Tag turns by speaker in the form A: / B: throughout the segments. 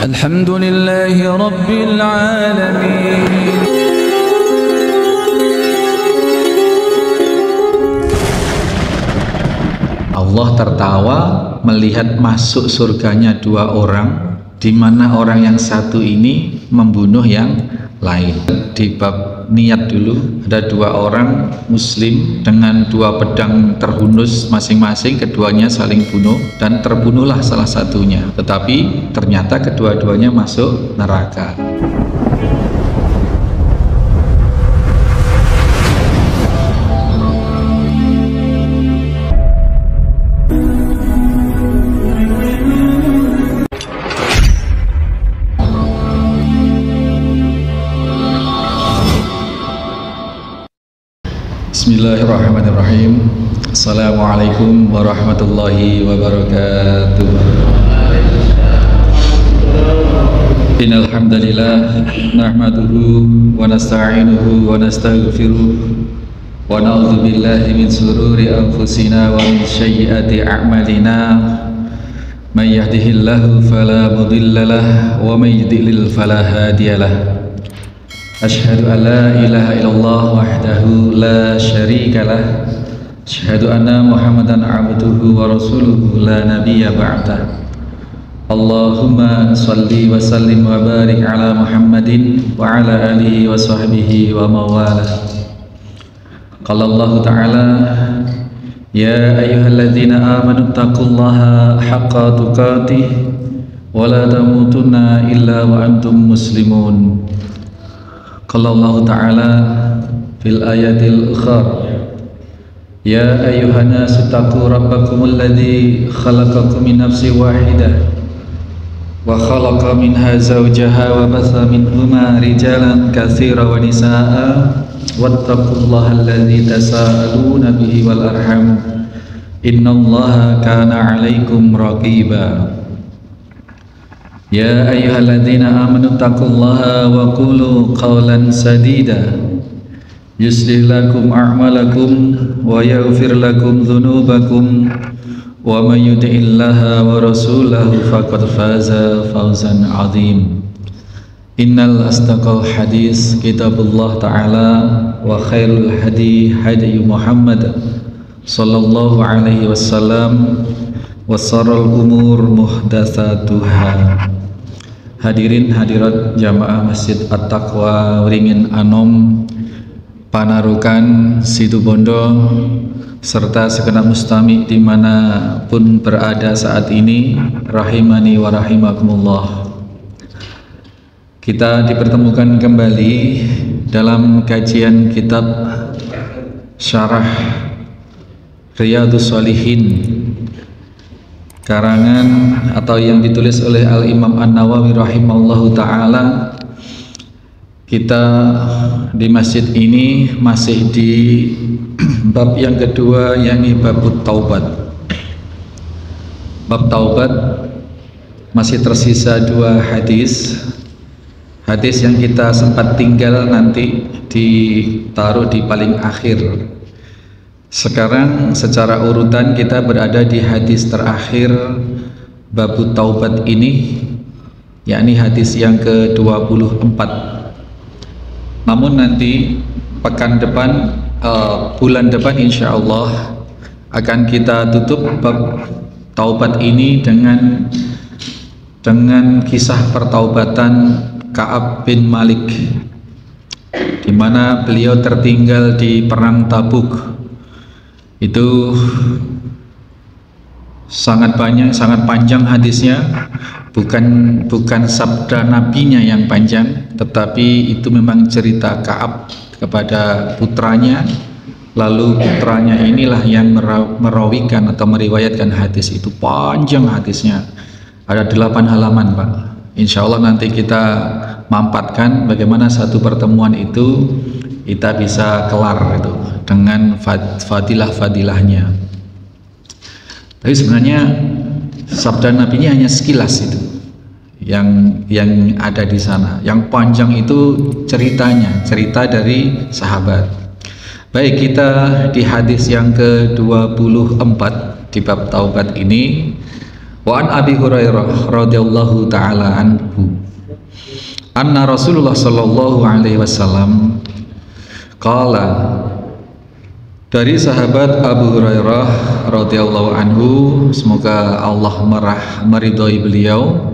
A: Alhamdulillahi Rabbil Alamin.
B: Allah tertawa melihat masuk surganya dua orang, di mana orang yang satu ini membunuh yang lain. Di bab niat dulu, ada dua orang muslim dengan dua pedang terhunus masing-masing, keduanya saling bunuh dan terbunuhlah salah satunya, tetapi ternyata kedua-duanya masuk neraka. Bismillahirrahmanirrahim. Assalamualaikum warahmatullahi wabarakatuh. Innal hamdalillah nahmaduhu wa nasta'inuhu wa nastaghfiruh wa na'udzu billahi min shururi anfusina wa min sayyiati a'malina. May yahdihillahu fala mudhillalah wa may yudlil fala hadiyalah. Asyhadu an la ilaha illallah wahdahu la syarikalah. Asyhadu anna Muhammadan abduhu wa rasuluhu la nabiyya ba'dah. Allahumma salli wa sallim wa barik ala Muhammadin wa ala alihi wa sahbihi wa mawalah. Qala Allah ta'ala, ya ayyuhalladzina amanu taqullaha haqqa tuqatih wa la tamutunna illa wa antum muslimun. Qala Allah Ta'ala fil ayatil ukhra, ya ayyuhan nasu taqu rabbakumul ladzi khalaqakum min nafsin wahidah wa khalaqa minha zawjaha wa batha minhuma rijalan katsiran wa nisaa'a wattaqullaha alladzi tasaaluna bihi wal arham innallaha kana 'alaikum raqiba. Ya ayyuhalladzina amanu taqullaha wa qulu qawlan sadida yuslih lakum a'malakum wa yaghfir lakum dhunubakum wa may yuti'illaha wa rasulahu faqad faza fawzan 'azim. Innal asdaqal hadis kitabullah ta'ala wa khairul hadi hadi Muhammad sallallahu alaihi wasallam wa sharral umur muhdatsatuha. Hadirin hadirat jamaah Masjid At-Taqwa Wringin Anom, Panarukan, Situbondo, serta segenap mustami dimanapun berada saat ini, rahimani wa rahimakumullah. Kita dipertemukan kembali dalam kajian kitab Syarah Riyadhus Shalihin, karangan atau yang ditulis oleh Al-Imam An-Nawawi rahimahullahu ta'ala. Kita di masjid ini masih di bab yang kedua, yakni bab taubat. Bab taubat masih tersisa dua hadis. Hadis yang kita sempat tinggal nanti ditaruh di paling akhir. Sekarang secara urutan kita berada di hadis terakhir bab taubat ini, yakni hadis yang ke-24. Namun nanti pekan depan, bulan depan insya Allah akan kita tutup bab taubat ini dengan kisah pertaubatan Ka'ab bin Malik, di mana beliau tertinggal di perang Tabuk. Itu sangat banyak, sangat panjang hadisnya. Bukan sabda nabinya yang panjang, tetapi itu memang cerita Ka'ab kepada putranya. Lalu putranya inilah yang merawikan atau meriwayatkan hadis itu. Panjang hadisnya, ada 8 halaman, Pak. Insya Allah nanti kita mampatkan bagaimana satu pertemuan itu kita bisa kelar itu dengan fadilah-fadilahnya. Tapi sebenarnya sabda nabinya hanya sekilas itu yang ada di sana. Yang panjang itu ceritanya, cerita dari sahabat. Baik, kita di hadis yang ke-24 di bab taubat ini. Wa an Abi Hurairah radhiyallahu taala anhu anna Rasulullah sallallahu alaihi wasallam qala, dari sahabat Abu Hurairah radhiyallahu anhu, semoga Allah meridhai beliau,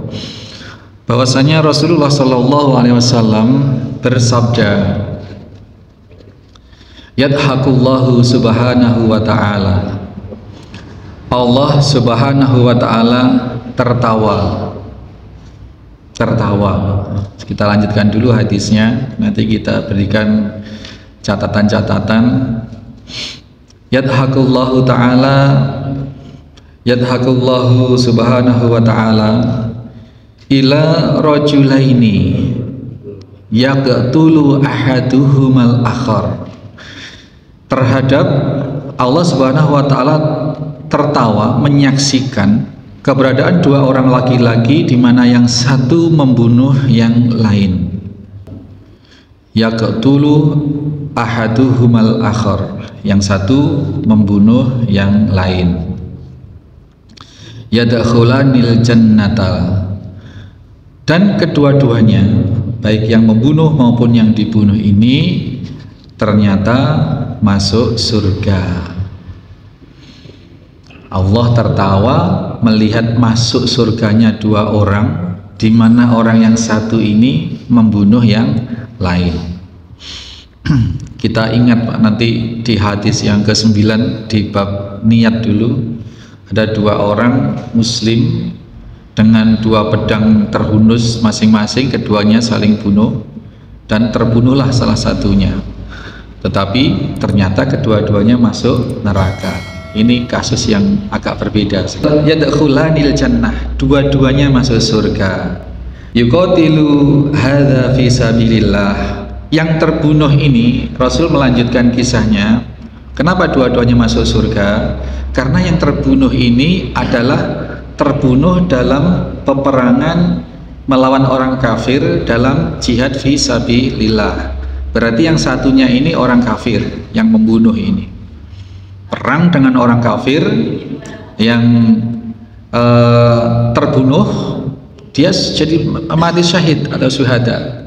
B: bahwasanya Rasulullah sallallahu alaihi wasallam bersabda, yadhakullahu subhanahu wa ta'ala, Allah subhanahu wa ta'ala tertawa. Kita lanjutkan dulu hadisnya, nanti kita berikan catatan-catatan. Yadhakullahu ta'ala, yadhakullahu subhanahu wa ta'ala ila rajulaini yaqtulu ahaduhumal akhar. Terhadap Allah subhanahu wa ta'ala tertawa menyaksikan keberadaan dua orang laki-laki di mana yang satu membunuh yang lain. Yaqtulu ahaduhumal akhar, yang satu membunuh yang lain. Yadkhulanil jannata, dan kedua-duanya, baik yang membunuh maupun yang dibunuh ini ternyata masuk surga. Allah tertawa melihat masuk surganya dua orang, di mana orang yang satu ini membunuh yang lain. Kita ingat Pak, nanti di hadis yang ke-9 di bab niat dulu, ada dua orang muslim dengan dua pedang terhunus masing-masing, keduanya saling bunuh dan terbunuhlah salah satunya, tetapi ternyata kedua-duanya masuk neraka. Ini kasus yang agak berbeda. Yadkhulanil jannah, dua-duanya masuk surga. Yuqatilu hadza fi sabilillah, yang terbunuh ini Rasul melanjutkan kisahnya. Kenapa dua-duanya masuk surga? Karena yang terbunuh ini adalah terbunuh dalam peperangan melawan orang kafir dalam jihad fi sabilillah. Berarti yang satunya ini orang kafir yang membunuh ini, perang dengan orang kafir yang terbunuh, dia jadi mati syahid atau syuhada.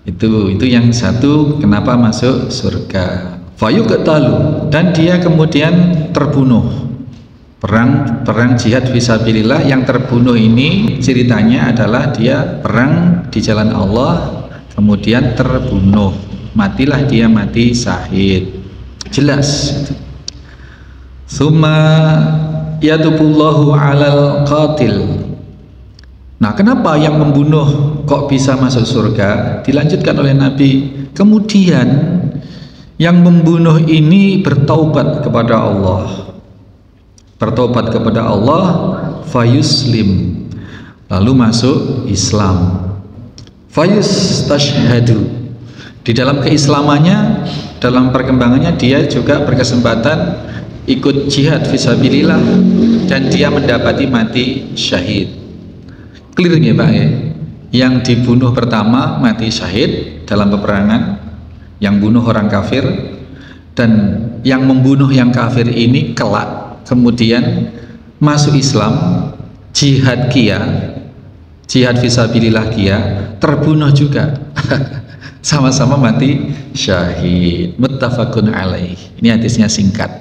B: Itu yang satu kenapa masuk surga. Fayuqtalu, dan dia kemudian terbunuh. Perang jihad fisabilillah, yang terbunuh ini ceritanya adalah dia perang di jalan Allah kemudian terbunuh, matilah dia mati syahid. Jelas. Summa yatubullahu alal qatil. Nah, kenapa yang membunuh kok bisa masuk surga? Dilanjutkan oleh Nabi, kemudian yang membunuh ini bertaubat kepada Allah. Bertobat kepada Allah, fayuslim, lalu masuk Islam. Fayustashhadu, di dalam keislamannya, dalam perkembangannya dia juga berkesempatan ikut jihad fisabilillah dan dia mendapati mati syahid. Clear ya Pak ya? Yang dibunuh pertama mati syahid dalam peperangan, yang bunuh orang kafir, dan yang membunuh yang kafir ini kelak kemudian masuk Islam, jihad kia, jihad fisabilillah kia, terbunuh juga. Sama-sama mati syahid. Muttafaqun alaih. Ini hadisnya singkat.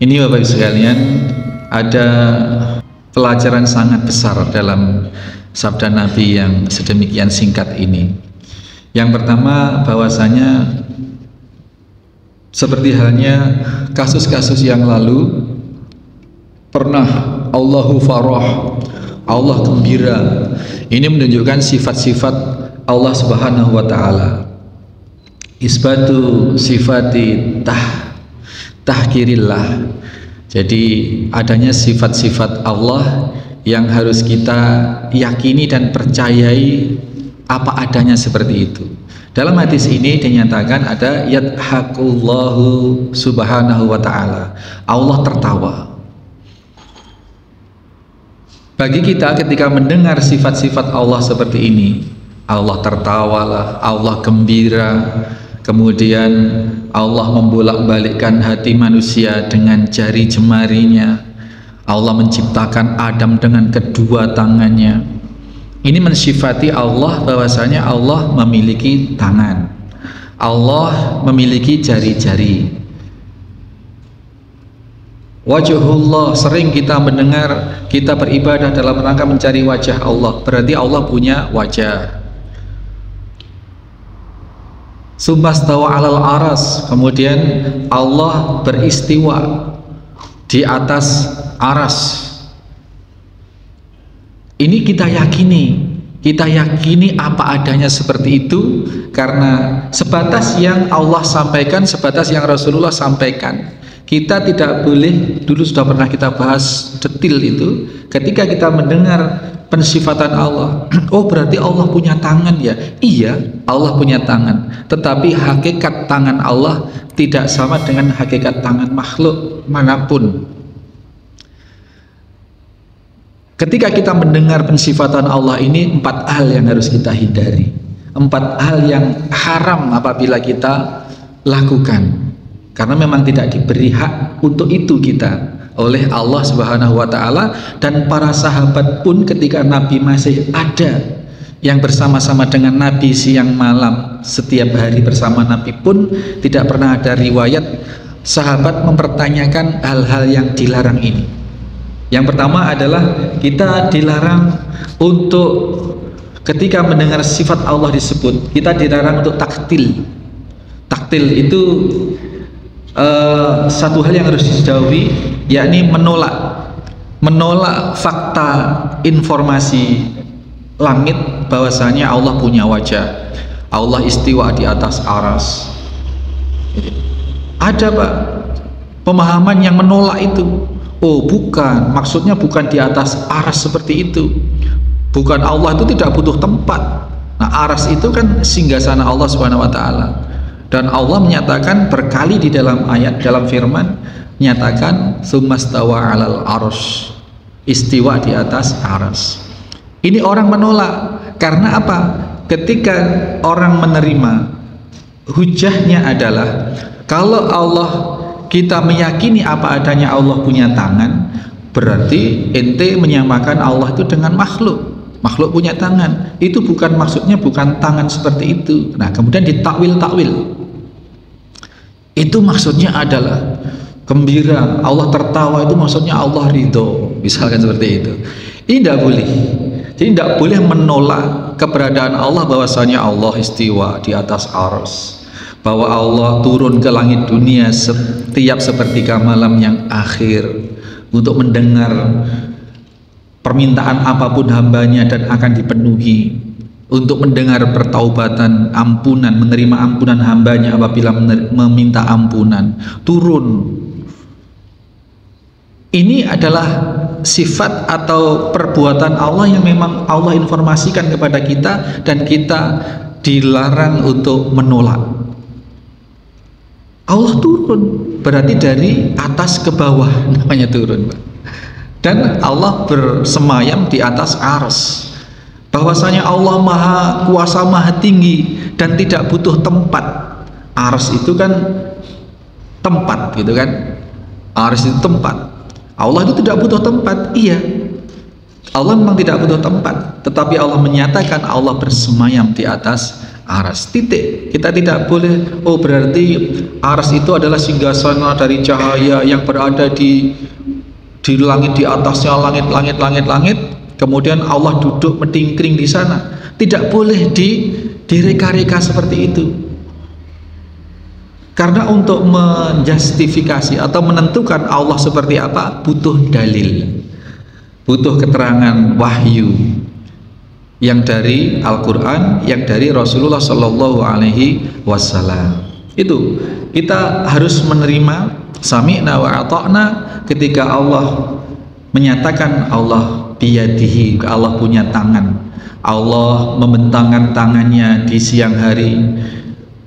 B: Ini Bapak Ibu sekalian, ada pelajaran sangat besar dalam sabda Nabi yang sedemikian singkat ini. Yang pertama, bahwasanya seperti halnya kasus-kasus yang lalu, pernah Allahu farah, Allah gembira. Ini menunjukkan sifat-sifat Allah subhanahu wa ta'ala. Isbatu sifati tahkirillah. Jadi adanya sifat-sifat Allah yang harus kita yakini dan percayai apa adanya seperti itu. Dalam hadis ini dinyatakan ada yadhakullahu subhanahu wa ta'ala, Allah tertawa. Bagi kita ketika mendengar sifat-sifat Allah seperti ini, Allah tertawalah, Allah gembira, kemudian Allah membolak-balikkan hati manusia dengan jari jemarinya, Allah menciptakan Adam dengan kedua tangannya. Ini mensifati Allah bahwasanya Allah memiliki tangan, Allah memiliki jari-jari. Wajhullah, sering kita mendengar kita beribadah dalam rangka mencari wajah Allah, berarti Allah punya wajah. Summastawa alal aras, kemudian Allah beristiwa di atas aras. Ini kita yakini apa adanya seperti itu, karena sebatas yang Allah sampaikan, sebatas yang Rasulullah sampaikan. Kita tidak boleh, dulu sudah pernah kita bahas detil itu, ketika kita mendengar pensifatan Allah, oh berarti Allah punya tangan ya? Iya, Allah punya tangan, tetapi hakikat tangan Allah tidak sama dengan hakikat tangan makhluk manapun. Ketika kita mendengar pensifatan Allah ini, 4 hal yang harus kita hindari, 4 hal yang haram apabila kita lakukan, karena memang tidak diberi hak untuk itu kita oleh Allah Subhanahu wa Ta'ala. Dan para sahabat pun ketika Nabi masih ada, yang bersama-sama dengan Nabi siang malam setiap hari bersama Nabi pun, tidak pernah ada riwayat sahabat mempertanyakan hal-hal yang dilarang ini. Yang pertama adalah kita dilarang untuk ketika mendengar sifat Allah disebut, kita dilarang untuk taktil. Taktil itu satu hal yang harus dijauhi, yakni menolak fakta informasi langit bahwasanya Allah punya wajah, Allah istiwa di atas aras. Ada Pak pemahaman yang menolak itu. Oh bukan, maksudnya bukan di atas aras seperti itu, bukan, Allah itu tidak butuh tempat. Nah aras itu kan singgasana Allah Subhanahu wa Ta'ala, dan Allah menyatakan berkali di dalam ayat, dalam firman, menyatakan tsummastawa alal arsy, istiwa di atas aras. Ini orang menolak, karena apa? Ketika orang menerima, hujahnya adalah kalau Allah, kita meyakini apa adanya Allah punya tangan, berarti ente menyamakan Allah itu dengan makhluk. Makhluk punya tangan, itu bukan maksudnya, bukan tangan seperti itu. Nah kemudian ditakwil-takwil, itu maksudnya adalah gembira, Allah tertawa, itu maksudnya Allah ridho, misalkan seperti itu. Ini tidak boleh. Jadi tidak boleh menolak keberadaan Allah, bahwasanya Allah istiwa di atas arsy, bahwa Allah turun ke langit dunia setiap sepertiga malam yang akhir untuk mendengar permintaan apapun hambanya dan akan dipenuhi, untuk mendengar pertaubatan, ampunan, menerima ampunan hambanya apabila meminta ampunan, turun. Ini adalah sifat atau perbuatan Allah yang memang Allah informasikan kepada kita, dan kita dilarang untuk menolak. Allah turun, berarti dari atas ke bawah namanya turun, Pak. Dan Allah bersemayam di atas arsy, bahwasanya Allah maha kuasa, maha tinggi, dan tidak butuh tempat. Arsy itu kan tempat gitu kan, arsy itu tempat. Allah itu tidak butuh tempat, iya, Allah memang tidak butuh tempat, tetapi Allah menyatakan Allah bersemayam di atas aras, titik. Kita tidak boleh, oh berarti aras itu adalah singgasana dari cahaya yang berada di langit, di atasnya langit, kemudian Allah duduk mentingkring di sana. Tidak boleh direka-reka seperti itu, karena untuk menjustifikasi atau menentukan Allah seperti apa butuh dalil, butuh keterangan wahyu yang dari Al-Quran, yang dari Rasulullah Shallallahu Alaihi Wasallam. Itu kita harus menerima sami'na wa ata'na ketika Allah menyatakan Allah biyadihi, Allah punya tangan, Allah membentangkan tangannya di siang hari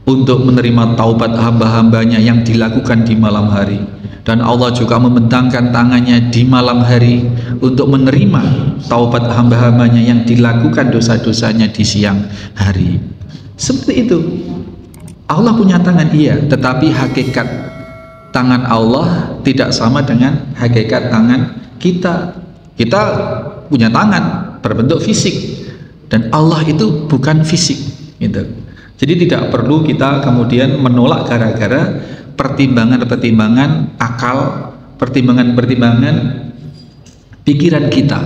B: untuk menerima taubat hamba-hambanya yang dilakukan di malam hari, dan Allah juga membentangkan tangannya di malam hari untuk menerima taubat hamba-hambanya yang dilakukan dosa-dosanya di siang hari. Seperti itu. Allah punya tangan, iya, tetapi hakikat tangan Allah tidak sama dengan hakikat tangan kita punya tangan berbentuk fisik, dan Allah itu bukan fisik gitu. Jadi tidak perlu kita kemudian menolak gara-gara pertimbangan-pertimbangan akal, pertimbangan-pertimbangan pikiran kita.